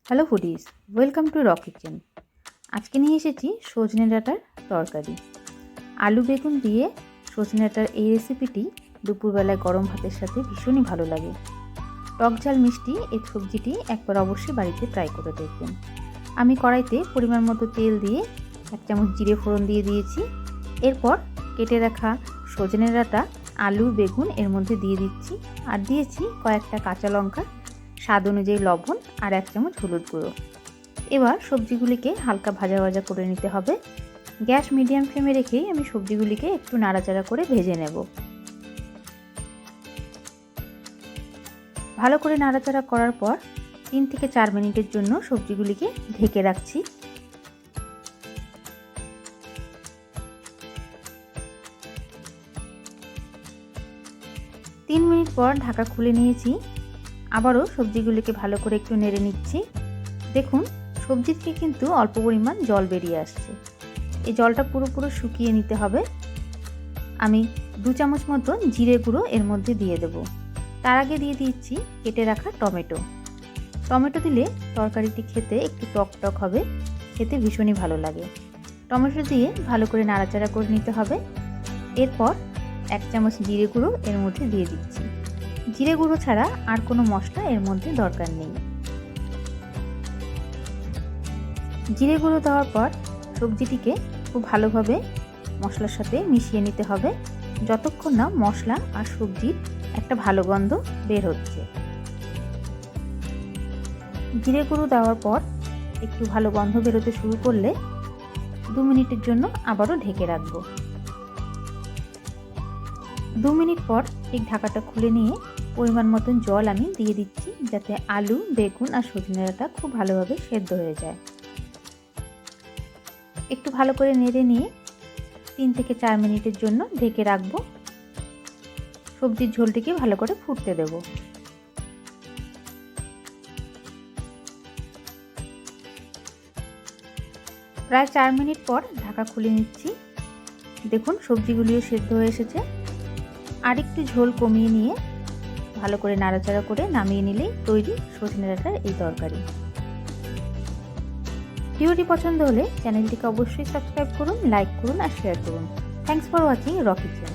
Hello foodies, welcome to rock kitchen. আজকে নিয়ে এসেছি সজনে ডাঁটার তরকারি। আলু বেগুন দিয়ে সজনে ডাঁটার এই রেসিপিটি দুপুরবেলায় গরম ভাতের সাথে ভীষণই ভালো লাগে। টক ঝাল মিষ্টি এই সবজিটি একবার অবশ্যই বাড়িতে ট্রাই করে দেখবেন। আমি কড়াইতে পরিমাণ মতো তেল দিয়ে 1 চামচ জিরে ফোড়ন দিয়ে দিয়েছি। এরপর কেটে রাখা সজনে ডাঁটা, আলু বেগুন এর মধ্যে দিয়ে দিচ্ছি, আর দিয়েছি কয়েকটা কাঁচা লঙ্কা, স্বাদ অনুযায়ী লবণ আর 1 চামচ হলুদ গুঁড়ো। এবার সবজিগুলিকে হালকা ভাজা ভাজা করে নিতে হবে। গ্যাস মিডিয়াম ফ্লেমে রেখেই আমি সবজিগুলিকে একটু নাড়াচাড়া করে ভেজে নেব। ভালো করে নাড়াচাড়া করার পর 3 থেকে 4 মিনিটের জন্য সবজিগুলিকে ঢেকে রাখছি। তিন মিনিট পর ঢাকা খুলে নিয়েছি। আবারও সবজিগুলিকে ভালো করে একটু নেড়ে নিচ্ছি। দেখুন, সবজি থেকে কিন্তু অল্প পরিমাণ জল বেরিয়ে আসছে। এই জলটা পুরোপুরি শুকিয়ে নিতে হবে। আমি 2 চামচ মতন জিরে গুঁড়ো এর মধ্যে দিয়ে দেব। তার আগে দিয়ে দিচ্ছি কেটে রাখা টমেটো। টমেটো দিলে তরকারিটি খেতে একটু টক টক হবে, খেতে ভীষণই ভালো লাগে। টমেটো দিয়ে ভালো করে নাড়াচাড়া করে নিতে হবে। এরপর 1 চামচ জিরে গুঁড়ো এর মধ্যে দিয়ে দিচ্ছি। জিরে গুঁড়ো ছাড়া আর কোনো মশলা এর মধ্যে দরকার নেই। জিরে গুঁড়ো দেওয়ার পর সবজিটিকে খুব ভালোভাবে মশলার সাথে মিশিয়ে নিতে হবে, যতক্ষণ না মশলা আর সবজির একটা ভালো গন্ধ বের হচ্ছে। জিরে গুঁড়ো দেওয়ার পর একটু ভালো গন্ধ বেরোতে শুরু করলে 2 মিনিটের জন্য আবারও ঢেকে রাখবো। 2 মিনিট পর ঠিক ঢাকাটা খুলে নিয়ে পরিমাণ মতন জল আমি দিয়ে দিচ্ছি, যাতে আলু বেগুন আর সজনে ডাঁটা খুব ভালোভাবে সেদ্ধ হয়ে যায়। একটু ভালো করে নেড়ে নিয়ে 3 থেকে 4 মিনিটের জন্য ঢেকে রাখবো। সবজির ঝোলটিকে ভালো করে ফুটতে দেব। প্রায় 4 মিনিট পর ঢাকা খুলে নিচ্ছি। দেখুন, সবজিগুলিও সেদ্ধ হয়ে এসেছে। আর একটু ঝোল কমিয়ে নিয়ে ভালো করে নাড়াচাড়া করে নামিয়ে নিলেই তৈরি সজনে ডাঁটার এই তরকারি। ভিডিওটি পছন্দ হলে চ্যানেলটিকে অবশ্যই সাবস্ক্রাইব করুন, লাইক করুন আর শেয়ার করুন। Thanks for watching rock kitchen.